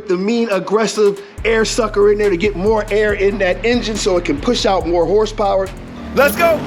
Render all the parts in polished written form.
with the mean aggressive air sucker in there to get more air in that engine so it can push out more horsepower. Let's go.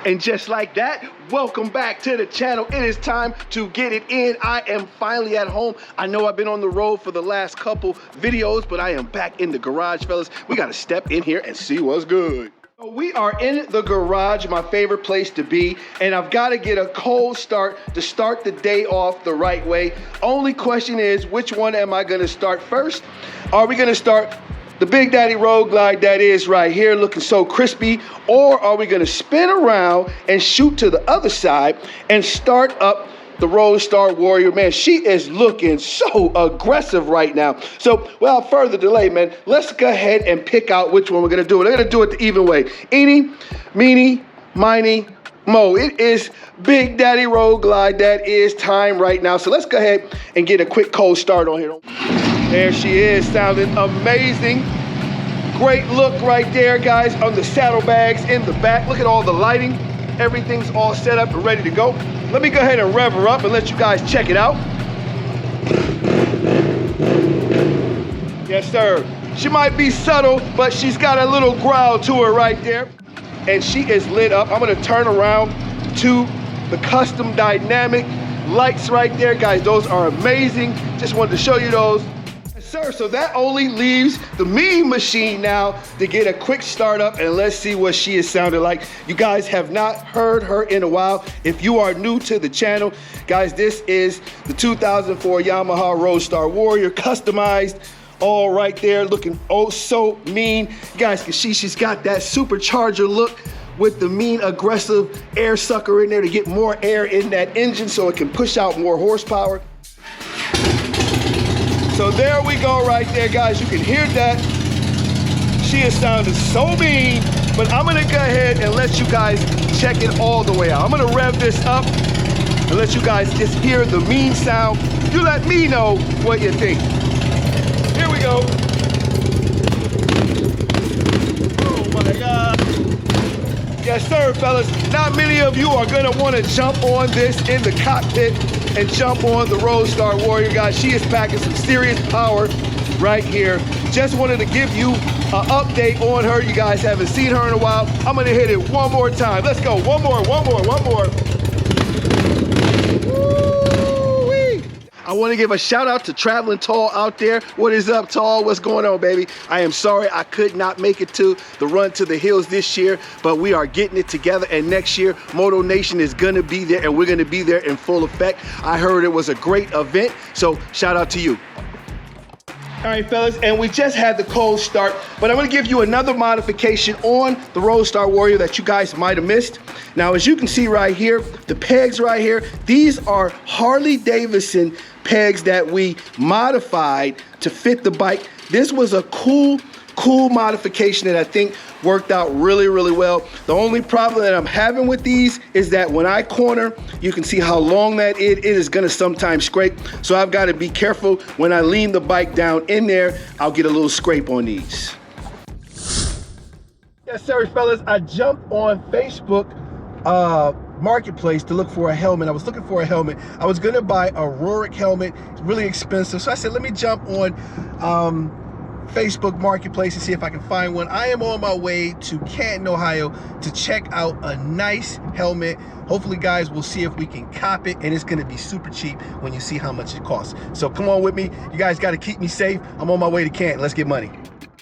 And just like that, welcome back to the channel. It is time to get it in. I am finally at home. I know I've been on the road for the last couple videos, but I am back in the garage, fellas. We gotta step in here and see what's good. So we are in the garage, my favorite place to be, and I've gotta get a cold start to start the day off the right way. Only question is, which one am I gonna start first? Are we gonna start the Big Daddy Road Glide that is right here looking so crispy, or are we gonna spin around and shoot to the other side and start up the Roadstar Warrior? Man, she is looking so aggressive right now. So without further delay, man, let's go ahead and pick out which one we're gonna do. We're gonna do it the even way. Eeny, meeny, miny, mo. It is Big Daddy Road Glide that is time right now. So let's go ahead and get a quick cold start on here. There she is, sounding amazing. Great look right there, guys, on the saddlebags in the back. Look at all the lighting. Everything's all set up and ready to go. Let me go ahead and rev her up and let you guys check it out. Yes, sir. She might be subtle, but she's got a little growl to her right there. And she is lit up. I'm gonna turn around to the custom dynamic lights right there, guys. Those are amazing. Just wanted to show you those. Sir, so that only leaves the Mean Machine now to get a quick start up, and let's see what she is sounding like. You guys have not heard her in a while. If you are new to the channel, guys, this is the 2004 Yamaha Roadstar Warrior, customized, all right there, looking oh so mean. You guys can see she's got that supercharger look with the mean aggressive air sucker in there to get more air in that engine so it can push out more horsepower. So there we go right there, guys. You can hear that. She is sounding so mean, but I'm gonna go ahead and let you guys check it all the way out. I'm gonna rev this up and let you guys just hear the mean sound. You let me know what you think. Here we go. Oh my God. Yes, sir, fellas. Not many of you are gonna wanna jump on this in the cockpit and jump on the Roadstar Warrior, guys. She is packing some serious power right here. Just wanted to give you an update on her. You guys haven't seen her in a while. I'm gonna hit it one more time. Let's go, one more. Woo-wee. I want to give a shout out to Traveling Tall out there. What is up, Tall? What's going on, baby? I am sorry I could not make it to the Run to the Hills this year, but we are getting it together, and next year, Moto Nation is gonna be there, and we're gonna be there in full effect. I heard it was a great event, so shout out to you. All right, fellas, and we just had the cold start, but I'm gonna give you another modification on the Roadstar Warrior that you guys might have missed. Now, as you can see right here, the pegs right here, these are Harley Davidson pegs that we modified to fit the bike. This was a cool modification that I think worked out really well. The only problem that I'm having with these is that when I corner, you can see how long that it is gonna sometimes scrape. So I've got to be careful when I lean the bike down in there, I'll get a little scrape on these. Yes, sir, fellas, I jumped on Facebook Marketplace to look for a helmet. I was looking for a helmet. I was gonna buy a Rorik helmet. It's really expensive. So I said, let me jump on Facebook Marketplace and see if I can find one. I am on my way to Canton, Ohio to check out a nice helmet. Hopefully, guys, we'll see if we can cop it, and it's gonna be super cheap when you see how much it costs. So come on with me. You guys gotta keep me safe. I'm on my way to Canton. Let's get money.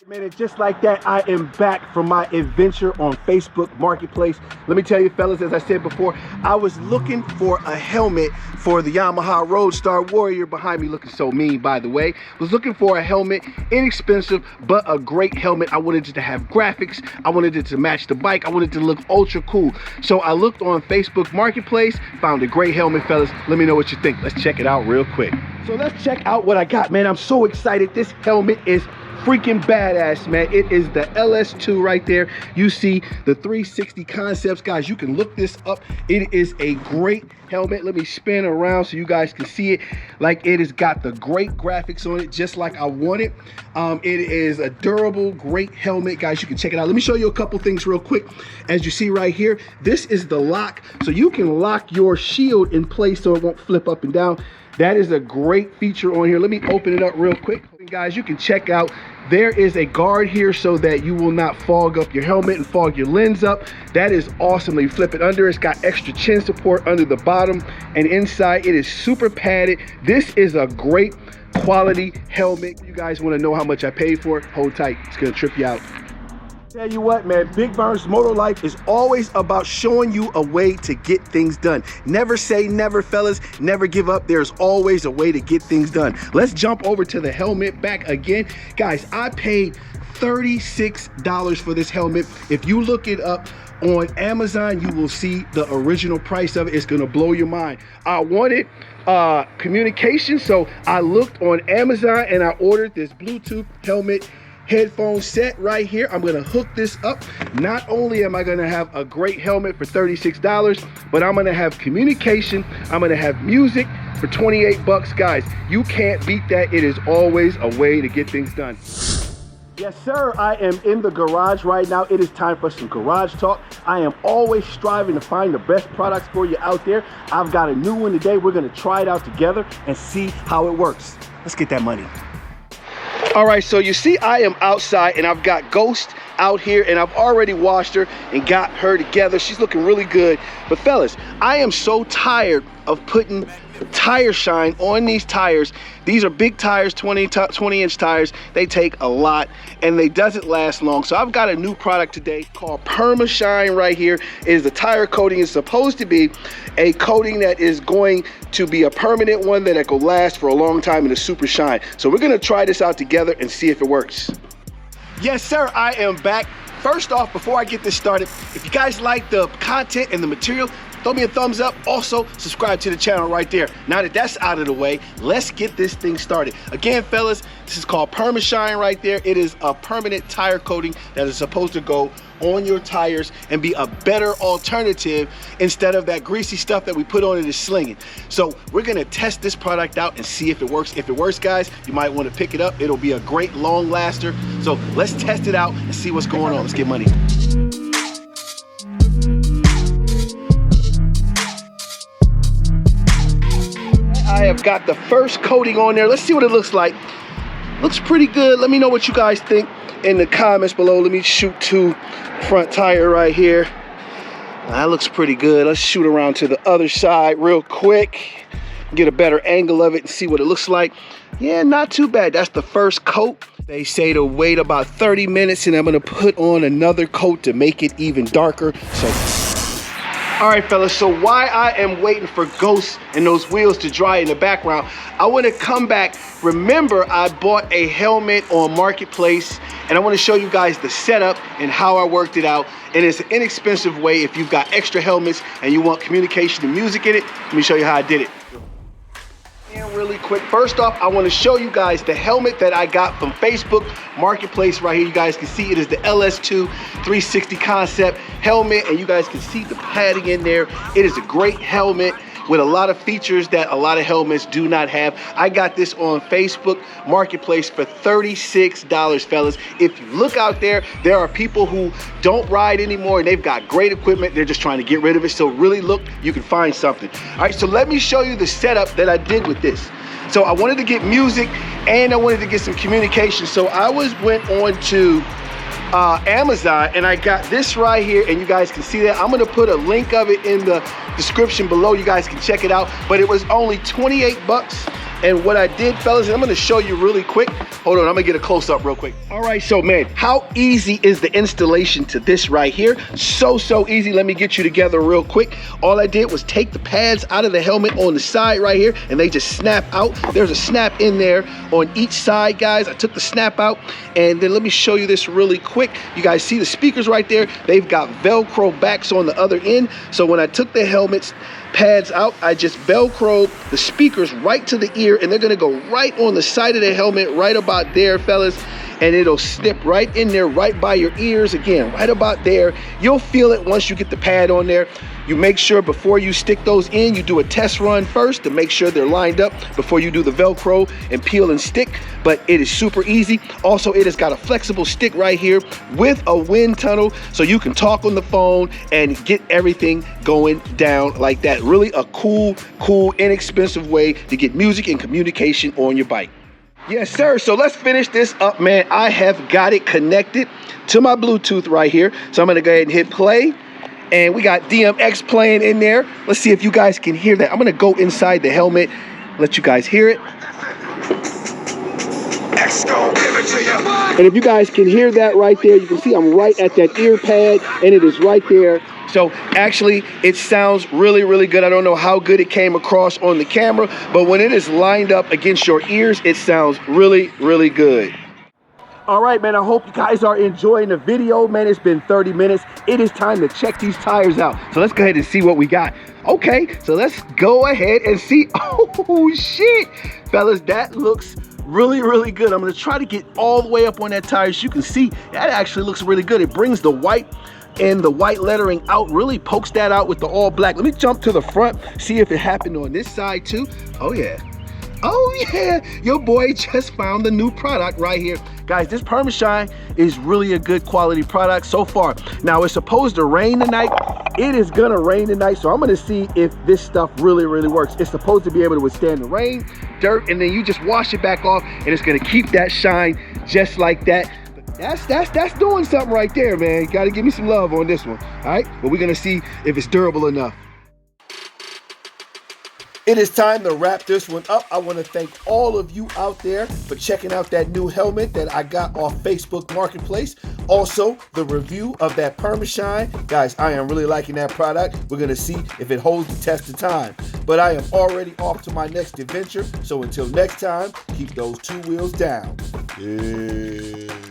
Man, just like that, I am back from my adventure on Facebook Marketplace. Let me tell you, fellas, as I said before, I was looking for a helmet for the Yamaha Roadstar Warrior behind me, looking so mean, by the way. Was looking for a helmet, inexpensive, but a great helmet. I wanted it to have graphics. I wanted it to match the bike. I wanted it to look ultra cool. So I looked on Facebook Marketplace, found a great helmet, fellas. Let me know what you think. Let's check it out real quick. So let's check out what I got, man. I'm so excited. This helmet is freaking badass, man. It is the LS2 right there. You see the 360 concepts, guys. You can look this up. It is a great helmet. Let me spin around so you guys can see it. Like, it has got the great graphics on it, just like I want it. It is a durable, great helmet, guys. You can check it out. Let me show you a couple things real quick. As you see right here, this is the lock, so you can lock your shield in place so it won't flip up and down. That is a great feature on here. Let me open it up real quick. And guys, you can check out, there is a guard here so that you will not fog up your helmet and fog your lens up. That is awesome. You flip it under, it's got extra chin support under the bottom, and inside it is super padded. This is a great quality helmet. You guys want to know how much I paid for it? Hold tight, it's gonna trip you out. Tell you what, man, Big Vern's Moto Life is always about showing you a way to get things done. Never say never, fellas. Never give up. There's always a way to get things done. Let's jump over to the helmet back again. Guys, I paid $36 for this helmet. If you look it up on Amazon, you will see the original price of it. It's gonna blow your mind. I wanted communication, so I looked on Amazon and I ordered this Bluetooth helmet headphone set right here. I'm gonna hook this up. Not only am I gonna have a great helmet for $36, but I'm gonna have communication, I'm gonna have music for 28 bucks. Guys, you can't beat that. It is always a way to get things done. Yes, sir, I am in the garage right now. It is time for some garage talk. I am always striving to find the best products for you out there. I've got a new one today. We're gonna try it out together and see how it works. Let's get that money. All right, so you see I am outside and I've got Ghost out here and I've already washed her and got her together. She's looking really good. But fellas, I am so tired of putting tire shine on these tires. These are big tires, 20-inch tires. They take a lot and they doesn't last long. So I've got a new product today called PERMASHINE right here. It is the tire coating. It's supposed to be a coating that is going to be a permanent one that will last for a long time and a super shine. So we're gonna try this out together and see if it works. Yes, sir, I am back. First off, before I get this started, if you guys like the content and the material, throw me a thumbs up. Also, subscribe to the channel right there. Now that that's out of the way, let's get this thing started. Again, fellas, this is called PERMASHINE right there. It is a permanent tire coating that is supposed to go on your tires and be a better alternative instead of that greasy stuff that we put on it is slinging. So we're gonna test this product out and see if it works. If it works, guys, you might want to pick it up. It'll be a great long laster. So let's test it out and see what's going on. Let's get money. I have got the first coating on there. Let's see what it looks like. Looks pretty good. Let me know what you guys think in the comments below. Let me shoot to front tire right here. That looks pretty good. Let's shoot around to the other side real quick, get a better angle of it and see what it looks like. Yeah, not too bad. That's the first coat. They say to wait about 30 minutes and I'm gonna put on another coat to make it even darker. So all right, fellas, so while I am waiting for Ghost and those wheels to dry in the background, I want to come back. Remember, I bought a helmet on Marketplace, and I want to show you guys the setup and how I worked it out. And it's an inexpensive way if you've got extra helmets and you want communication and music in it. Let me show you how I did it. And really quick, first off, I want to show you guys the helmet that I got from Facebook Marketplace right here. You guys can see it is the LS2 360 concept helmet, and you guys can see the padding in there. It is a great helmet with a lot of features that a lot of helmets do not have. I got this on Facebook Marketplace for $36, fellas. If you look out there, there are people who don't ride anymore and they've got great equipment. They're just trying to get rid of it. So really look, you can find something. All right, so let me show you the setup that I did with this. So I wanted to get music and I wanted to get some communication. So I went on to Amazon and I got this right here, and you guys can see that. I'm gonna put a link of it in the description below. You guys can check it out, but it was only 28 bucks. And what I did, fellas, I'm gonna show you really quick. Hold on, I'm gonna get a close-up real quick. All right, so man, how easy is the installation to this right here? So easy. Let me get you together real quick. All I did was take the pads out of the helmet on the side right here, and they just snap out. There's a snap in there on each side, guys. I took the snap out, and then let me show you this really quick. You guys see the speakers right there? They've got Velcro backs on the other end. So when I took the helmet's pads out, I just Velcroed the speakers right to the ear, and they're gonna go right on the side of the helmet, right about there, fellas. and it'll snip right in there, right by your ears. Again, right about there. You'll feel it once you get the pad on there. You make sure before you stick those in, you do a test run first to make sure they're lined up before you do the Velcro and peel and stick. But it is super easy. Also, it has got a flexible stick right here with a wind tunnel, so you can talk on the phone and get everything going down like that. Really a cool, inexpensive way to get music and communication on your bike. Yes, sir. So let's finish this up, man. I have got it connected to my Bluetooth right here. So I'm going to go ahead and hit play. And we got DMX playing in there. Let's see if you guys can hear that. I'm going to go inside the helmet, let you guys hear it. And if you guys can hear that right there, you can see I'm right at that ear pad, and it is right there. So actually, it sounds really good. I don't know how good it came across on the camera, but when it is lined up against your ears, it sounds really good. All right, man, I hope you guys are enjoying the video, man. It's been 30 minutes. It is time to check these tires out. So let's go ahead and see what we got. Okay, so let's go ahead and see. Oh, shit. Fellas, that looks really good. I'm gonna try to get all the way up on that tire. As you can see, that actually looks really good. It brings the white and the white lettering out, really pokes that out with the all black. Let me jump to the front, see if it happened on this side too. Oh yeah, your boy just found the new product right here. Guys, this PERMASHINE is really a good quality product so far. Now, it's supposed to rain tonight. It is gonna rain tonight, so I'm gonna see if this stuff really works. It's supposed to be able to withstand the rain, dirt, and then you just wash it back off, and it's gonna keep that shine just like that. That's doing something right there, man. You gotta give me some love on this one, all right? But we're gonna see if it's durable enough. It is time to wrap this one up. I want to thank all of you out there for checking out that new helmet that I got off Facebook Marketplace. Also, the review of that PERMASHINE. Guys, I am really liking that product. We're going to see if it holds the test of time. But I am already off to my next adventure. So until next time, keep those two wheels down. Yeah.